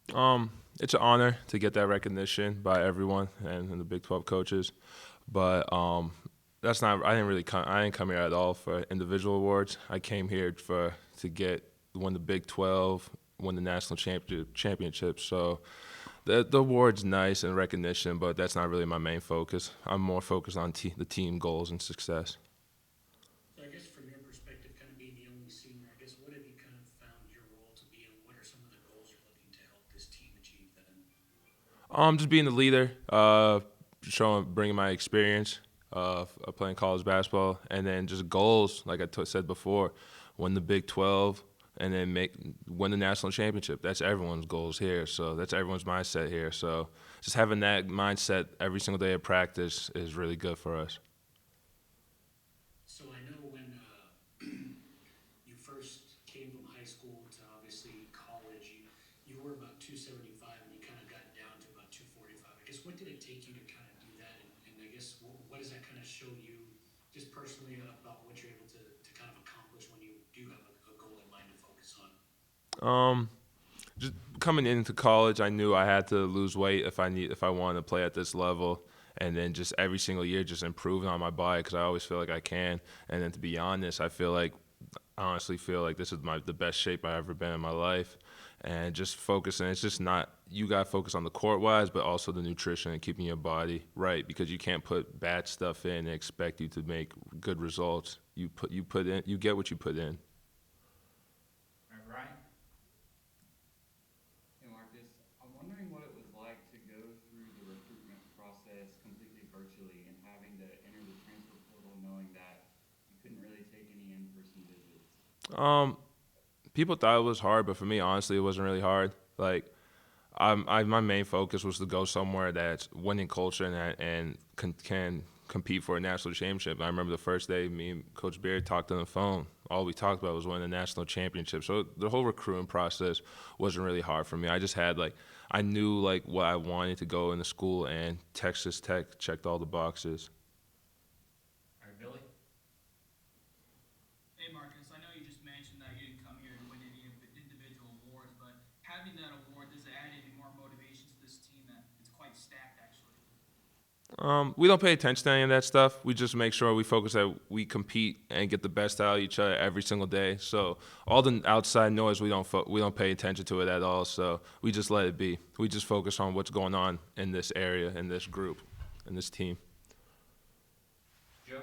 It's an honor to get that recognition by everyone and the Big 12 coaches, but that's not. I didn't really come. I didn't come here at all for individual awards. I came here for to get win the Big 12, win the national championship. So the award's nice and recognition, but that's not really my main focus. I'm more focused on the team goals and success. So I guess from your perspective, kind of being the only senior, I guess what have you kind of found your role to be, and what are some of the goals you're looking to help this team achieve then? Just being the leader, bringing my experience of playing college basketball, and then just goals, like said before, win the Big 12, and then win the national championship. That's everyone's goals here. So that's everyone's mindset here. So just having that mindset every single day of practice is really good for us. So I know when you first came from high school to obviously college, you were about 275 and you kind of got down to about 245. I guess what did it take you to kind of do that? And I guess what does that kind of show you just personally about what you're able to kind of accomplish when you do have a goal in mind to focus on? Um, just coming into college, I knew I had to lose weight if I wanted to play at this level, and then just every single year just improving on my body because I always feel like I can. And then to be honest, I honestly feel like this is the best shape I've ever been in my life. And just focusing, it's just not you got to focus on the court wise, but also the nutrition and keeping your body right because you can't put bad stuff in and expect you to make good results. You get what you put in. All right, Ryan. Hey Marcus, I'm wondering what it was like to go through the recruitment process completely virtually and having to enter the transfer portal knowing that you couldn't really take any in-person visits. Um, People thought it was hard, but for me, honestly, it wasn't really hard. Like my main focus was to go somewhere that's winning culture and can compete for a national championship. I remember the first day, me and Coach Beard talked on the phone. All we talked about was winning the national championship. So the whole recruiting process wasn't really hard for me. I just had I knew what I wanted to go into school, and Texas Tech checked all the boxes. All right, Billy. Hey Marcus, I know you just mentioned that you didn't come here to win any individual awards, but having that award, does it add any more motivation to this team that it's quite stacked actually? We don't pay attention to any of that stuff. We just make sure we focus that we compete and get the best out of each other every single day. So all the outside noise, we don't pay attention to it at all. So we just let it be. We just focus on what's going on in this area, in this group, in this team. Joe.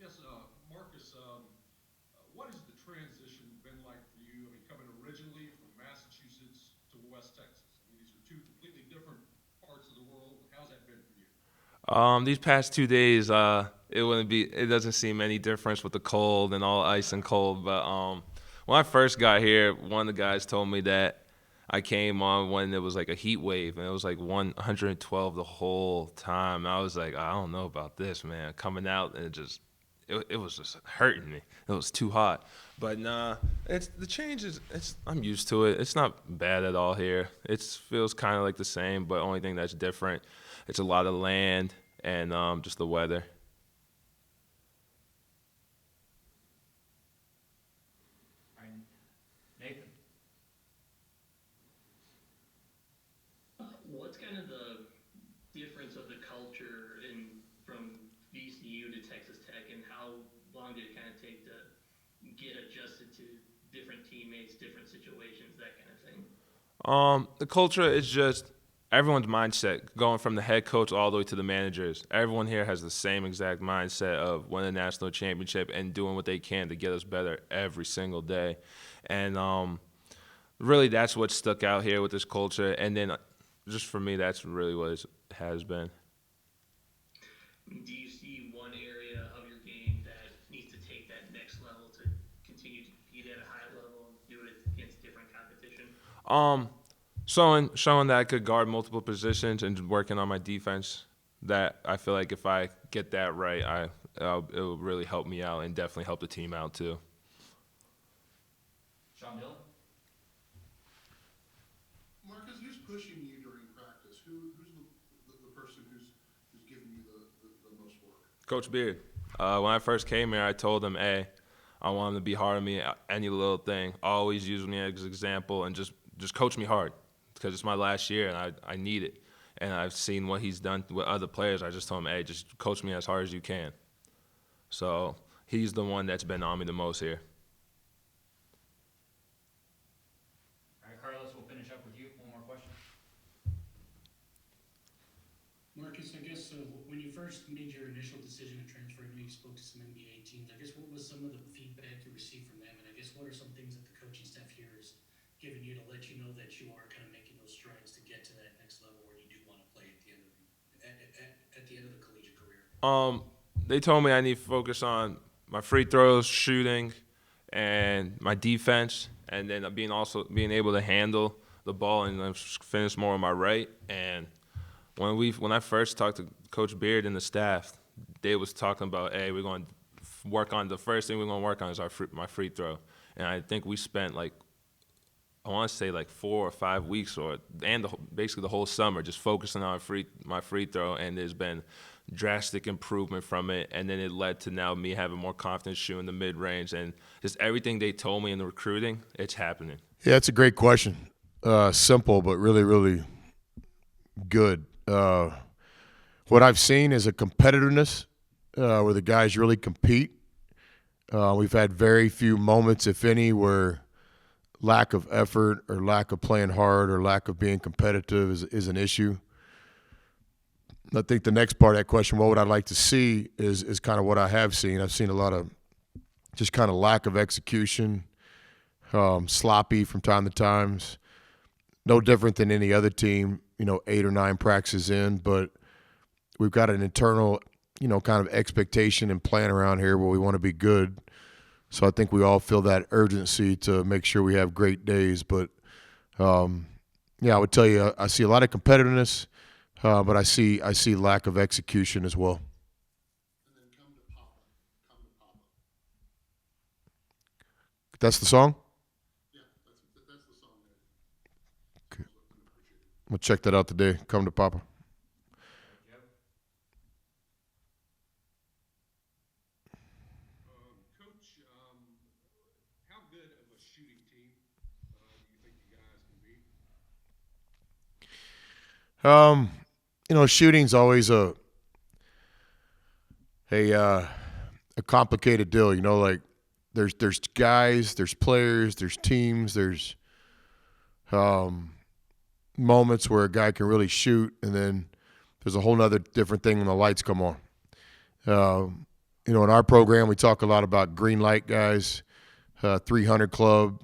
Yes, Marcus, what has the transition been like for you? I mean, coming originally from Massachusetts to West Texas. I mean, these are two completely different parts of the world. How's that been for you? These past 2 days, it doesn't seem any difference with the cold and all ice and cold. But when I first got here, one of the guys told me that I came on when it was like a heat wave and it was like 112 the whole time. I was like, I don't know about this, man. Coming out and it was just hurting me. It was too hot. But nah, it's the change is it's I'm used to it. It's not bad at all here. It feels kind of like the same, but only thing that's different, it's a lot of land and just the weather. All right, Nathan. What's kind of the difference of the culture in from VCU to Texas Tech, and how long did it kind of take to get adjusted to different teammates, different situations, that kind of thing? The culture is just everyone's mindset, going from the head coach all the way to the managers. Everyone here has the same exact mindset of winning a national championship and doing what they can to get us better every single day. And really, that's what stuck out here with this culture. And then, just for me, that's really what it has been. Do you see one area of your game that needs to take that next level to continue to compete at a high level and do it against different competition? Um, showing that I could guard multiple positions and working on my defense. That I feel like if I get that right, it will really help me out and definitely help the team out too. Sean Dillon. Marcus, who's pushing you during practice? Who's the person who's giving you the most work? Coach Beard. When I first came here, I told him, "Hey, I want him to be hard on me, any little thing. Always use me as an example and just coach me hard because it's my last year and I need it. And I've seen what he's done with other players. I just told him, hey, just coach me as hard as you can. So he's the one that's been on me the most here. All right, Carlos, we'll finish up with you. One more question. Marcus, I guess when you first made your initial decision to transfer, I know you spoke to some NBA teams. I guess what was some of the feedback you received from them, and I guess what are some things that the coaching staff here is giving you to let you know that you are kind of making those strides to get to that next level where you do want to play at the end of the collegiate career? They told me I need to focus on my free throws, shooting, and my defense, and then being able to handle the ball and finish more on my right. And when I first talked to Coach Beard and the staff, they was talking about, hey, we're going to work on the first thing we're going to work on is my free throw, and I think we spent I want to say 4 or 5 weeks basically the whole summer just focusing on my free throw, and there's been drastic improvement from it, and then it led to now me having more confidence shooting the mid-range, and just everything they told me in the recruiting, it's happening. Yeah, it's a great question. Simple, but really, really good. What I've seen is a competitiveness where the guys really compete. We've had very few moments, if any, where lack of effort or lack of playing hard or lack of being competitive is an issue. I think the next part of that question, what would I like to see, is kind of what I have seen. I've seen a lot of just kind of lack of execution, sloppy from time to times. No different than any other team, 8 or 9 practices in, but we've got an internal, kind of expectation and plan around here where we want to be good. So I think we all feel that urgency to make sure we have great days. But, I would tell you I see a lot of competitiveness, but I see lack of execution as well. And then come to Papa. That's the song? Yeah, that's the song that Okay. unappreciated. I'm going to check that out today. Come to Papa. Coach, how good of a shooting team do you think you guys can be? Shooting's always a complicated deal. There's guys, there's players, there's teams, there's moments where a guy can really shoot, and then there's a whole nother different thing when the lights come on. In our program, we talk a lot about green light guys, 300 club.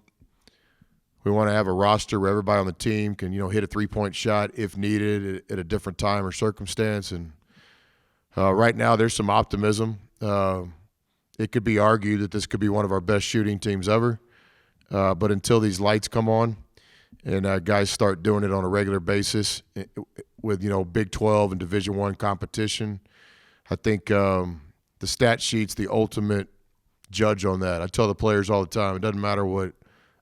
We want to have a roster where everybody on the team can, hit a three-point shot if needed at a different time or circumstance. And right now, there's some optimism. It could be argued that this could be one of our best shooting teams ever. But until these lights come on and guys start doing it on a regular basis with, Big 12 and Division I competition, I think the stat sheet's the ultimate judge on that. I tell the players all the time, it doesn't matter what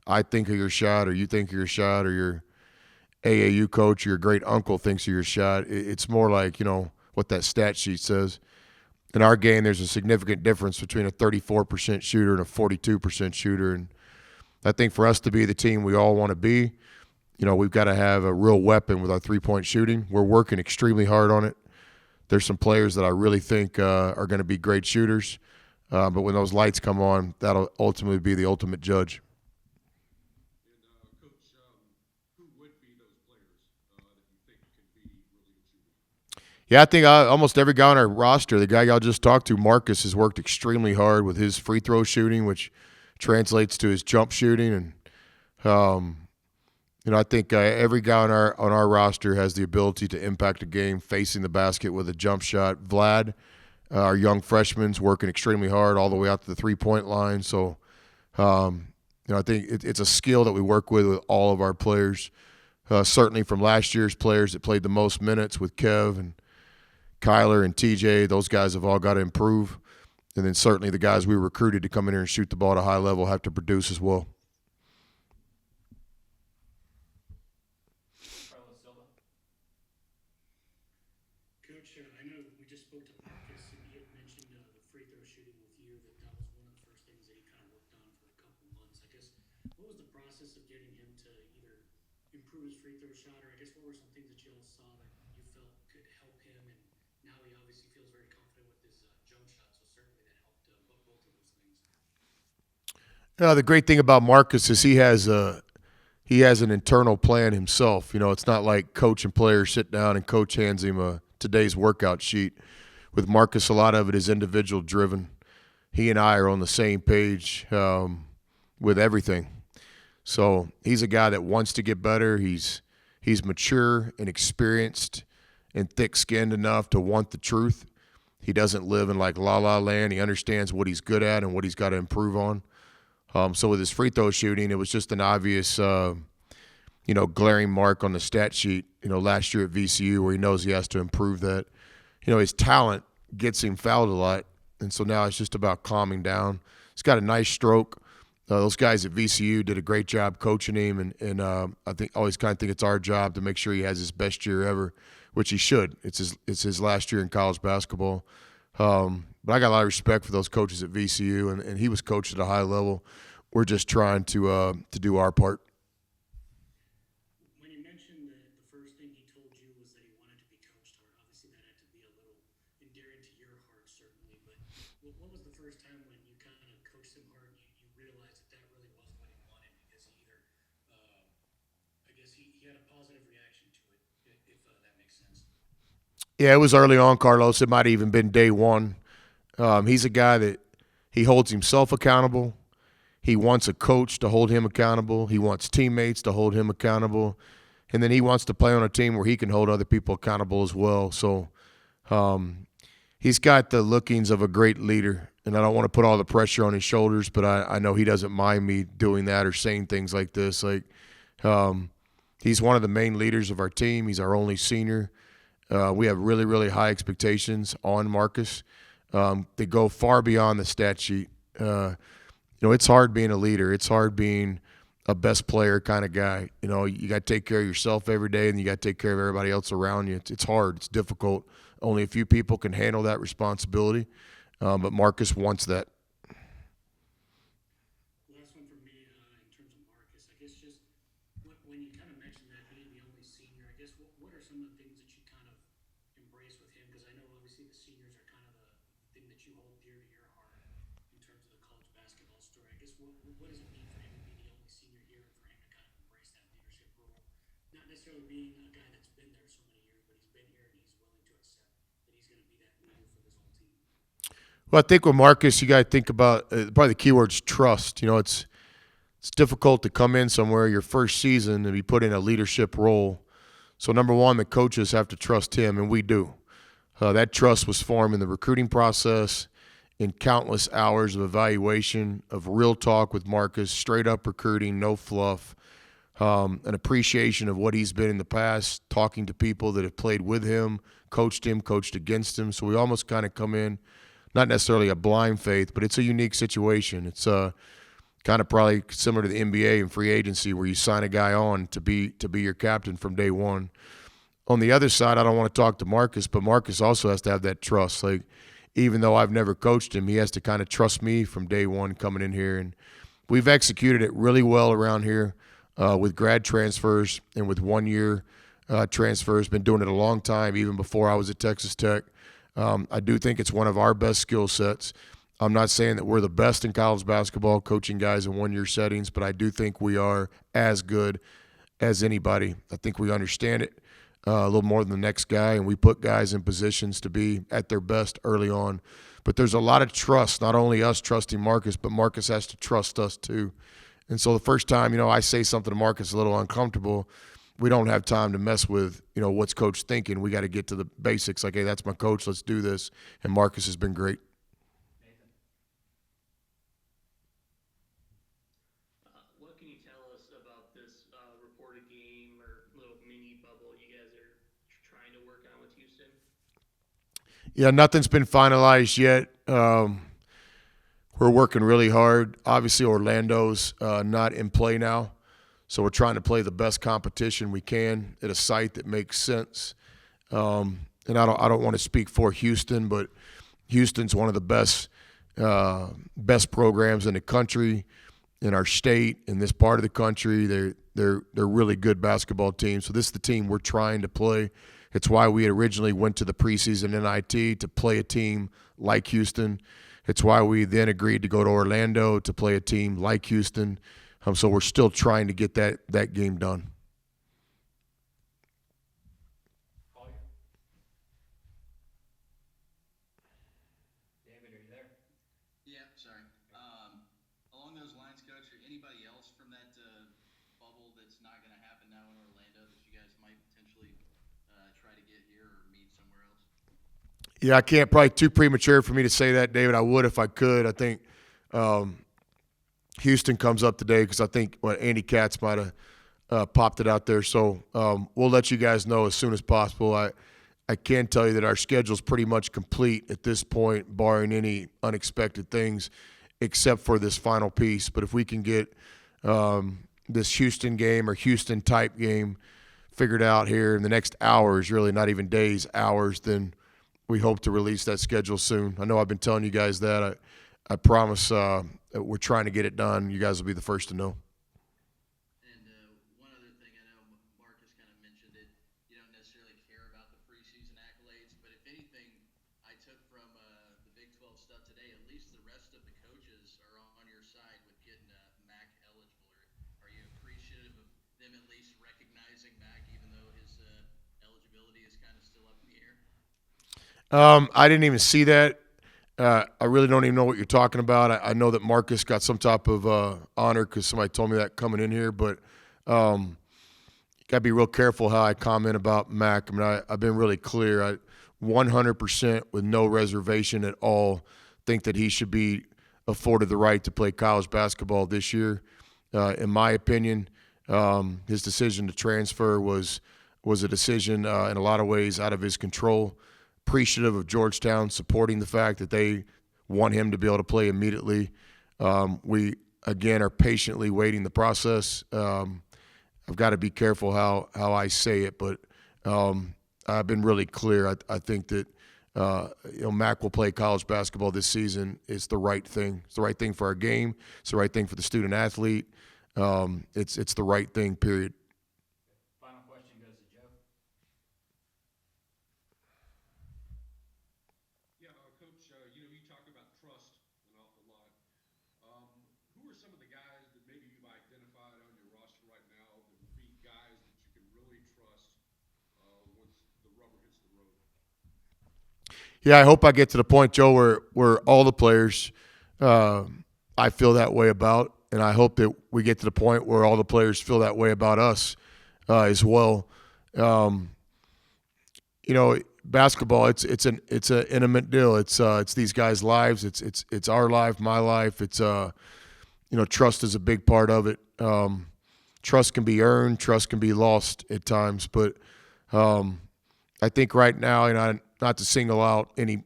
I think of your shot or you think of your shot or your AAU coach or your great uncle thinks of your shot. It's more like, what that stat sheet says. In our game, there's a significant difference between a 34% shooter and a 42% shooter. And I think for us to be the team we all want to be, we've got to have a real weapon with our three-point shooting. We're working extremely hard on it. There's some players that I really think are going to be great shooters. But when those lights come on, that'll ultimately be the ultimate judge. And, Coach, who would be those players that you think could be really good shooters? Yeah, I think almost every guy on our roster, the guy y'all just talked to, Marcus, has worked extremely hard with his free throw shooting, which translates to his jump shooting. And, I think every guy on our roster has the ability to impact a game facing the basket with a jump shot. Vlad, our young freshman's working extremely hard all the way out to the three-point line. So, I think it's a skill that we work with all of our players. Certainly from last year's players that played the most minutes with Kev and Kyler and TJ, those guys have all got to improve. And then certainly the guys we recruited to come in here and shoot the ball at a high level have to produce as well. Coach, I know we just spoke to Marcus, and he had mentioned the free throw shooting with you, that was one of the first things that he kind of process of getting him to either improve his free throw shot, or I guess what were some things that you all saw that you felt could help him? And now he obviously feels very confident with his jump shot, so certainly that helped both of those things. The great thing about Marcus is he has an internal plan himself. It's not like coach and player sit down and coach hands him today's workout sheet. With Marcus, a lot of it is individual driven. He and I are on the same page with everything. So he's a guy that wants to get better. He's mature and experienced and thick-skinned enough to want the truth. He doesn't live in like la-la land. He understands what he's good at and what he's got to improve on. So with his free throw shooting, it was just an obvious, glaring mark on the stat sheet, last year at VCU where he knows he has to improve that. His talent gets him fouled a lot, and so now it's just about calming down. He's got a nice stroke. Those guys at VCU did a great job coaching him, and I always kind of think it's our job to make sure he has his best year ever, which he should. It's his last year in college basketball. But I got a lot of respect for those coaches at VCU, and he was coached at a high level. We're just trying to do our part. When you mentioned that the first thing he told you was that he wanted to be coached hard, obviously that had to be a little endearing to your heart, certainly. But what was the first time when you kind of coached him hard and you realized that that really was what he wanted? Because he either, I guess he had a positive reaction to it, if that makes sense. Yeah, it was early on, Carlos. It might have even been day one. He's a guy that he holds himself accountable. He wants a coach to hold him accountable. He wants teammates to hold him accountable. And then he wants to play on a team where he can hold other people accountable as well. So he's got the lookings of a great leader. And I don't want to put all the pressure on his shoulders, but I know he doesn't mind me doing that or saying things like this. He's one of the main leaders of our team. He's our only senior. We have really, really high expectations on Marcus. They go far beyond the stat sheet. It's hard being a leader. It's hard being a best player kind of guy. You got to take care of yourself every day, and you got to take care of everybody else around you. It's hard. It's difficult. Only a few people can handle that responsibility, but Marcus wants that. Last one from me in terms of Marcus. I guess just when you kind of mentioned that being the only senior, I guess what are some of the things that you kind of embrace with him? Because I know obviously the seniors are kind of the thing that you hold dear to your heart in terms of the college basketball story. I guess what does it mean for him to be the only senior here and for him to kind of embrace that leadership role? Not necessarily being a guy that's been there so many years, but he's been here and he's willing to accept that he's going to be that leader for this whole team. Well, I think with Marcus, you got to think about probably the key word is trust. It's difficult to come in somewhere your first season and be put in a leadership role. So number one, the coaches have to trust him, and we do. That trust was formed in the recruiting process, in countless hours of evaluation, of real talk with Marcus, straight up recruiting, no fluff, an appreciation of what he's been in the past, talking to people that have played with him, coached against him. So we almost kind of come in, not necessarily a blind faith, but it's a unique situation. It's kind of probably similar to the NBA and free agency where you sign a guy on to be your captain from day one. On the other side, I don't want to talk to Marcus, but Marcus also has to have that trust. Like, even though I've never coached him, he has to kind of trust me from day one coming in here. And we've executed it really well around here with grad transfers and with one-year transfers. Been doing it a long time, even before I was at Texas Tech. I do think it's one of our best skill sets. I'm not saying that we're the best in college basketball coaching guys in one-year settings, but I do think we are as good as anybody. I think we understand it a little more than the next guy, and we put guys in positions to be at their best early on. But there's a lot of trust, not only us trusting Marcus, but Marcus has to trust us too. And so the first time, I say something to Marcus a little uncomfortable, we don't have time to mess with, what's coach thinking. We got to get to the basics. Like, hey, that's my coach. Let's do this. And Marcus has been great. What can you tell us about this reported game or little mini bubble you guys are trying to work on with Houston? Yeah, nothing's been finalized yet. We're working really hard. Obviously, Orlando's not in play now, so we're trying to play the best competition we can at a site that makes sense. And I don't want to speak for Houston, but Houston's one of the best programs in the country. in our state, in this part of the country. They're really good basketball team. So this is the team we're trying to play. It's why we originally went to the preseason NIT to play a team like Houston. It's why we then agreed to go to Orlando to play a team like Houston. So we're still trying to get that game done. David, are you there? Yeah, sorry. Along those lines, Coach, or anybody else from that bubble that's not going to happen now in Orlando that you guys might potentially try to get here or meet somewhere else? Yeah, I can't. Probably too premature for me to say that, David. I would if I could. I think Houston comes up today because I think Andy Katz might have popped it out there. So we'll let you guys know as soon as possible. I can tell you that our schedule's pretty much complete at this point, barring any unexpected things, except for this final piece. But if we can get this Houston game or Houston-type game figured out here in the next hours, really not even days, hours, then we hope to release that schedule soon. I know I've been telling you guys that. I promise we're trying to get it done. You guys will be the first to know. And one other thing, I know Marcus kind of mentioned it. You don't necessarily care about the preseason accolades, but if anything, I took from the Big 12 stuff today, at least the rest of the coaches are on your side with getting Mac eligible. Are you appreciative of them at least recognizing Mac, even though his eligibility is kind of still up in the air? I didn't even see that. I really don't even know what you're talking about. I know that Marcus got some type of honor because somebody told me that coming in here, but got to be real careful how I comment about Mac. I mean, I've been really clear. I 100% with no reservation at all think that he should be afforded the right to play college basketball this year. In my opinion, his decision to transfer was a decision in a lot of ways out of his control. Appreciative of Georgetown supporting the fact that they want him to be able to play immediately. We, again, are patiently waiting the process. I've got to be careful how I say it, but I've been really clear. I think that Mac will play college basketball this season. It's the right thing. It's the right thing for our game. It's the right thing for the student athlete. It's the right thing, period. Final question goes to Joe. Yeah, Coach, you talk about trust an awful lot. Who are some of the guys that maybe you've identified on your roster right now that would be guys that you can really trust once the rubber hits the road? Yeah, I hope I get to the point, Joe, where all the players I feel that way about, and I hope that we get to the point where all the players feel that way about us as well. Basketball, it's an intimate deal. It's these guys' lives. It's our life, my life. It's trust is a big part of it. Trust can be earned, trust can be lost at times, but I think right now, not to single out any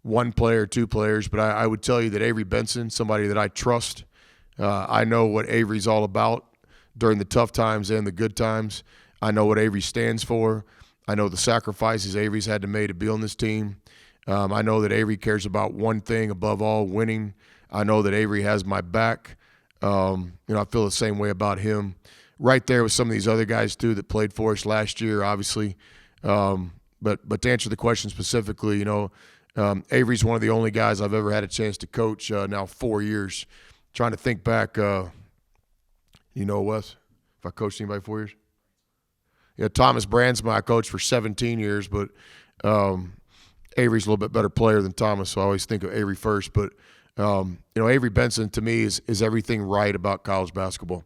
one player, two players, but I would tell you that Avery Benson, somebody that I trust. I know what Avery's all about during the tough times and the good times. I know what Avery stands for. I know the sacrifices Avery's had to make to be on this team. I know that Avery cares about one thing above all, winning. I know that Avery has my back. I feel the same way about him. Right there with some of these other guys, too, that played for us last year, obviously. But to answer the question specifically, Avery's one of the only guys I've ever had a chance to coach now 4 years. Trying to think back, Wes, if I coached anybody 4 years? Yeah, Thomas Brandsma I coached for 17 years, but Avery's a little bit better player than Thomas, so I always think of Avery first. But, Avery Benson, to me, is everything right about college basketball.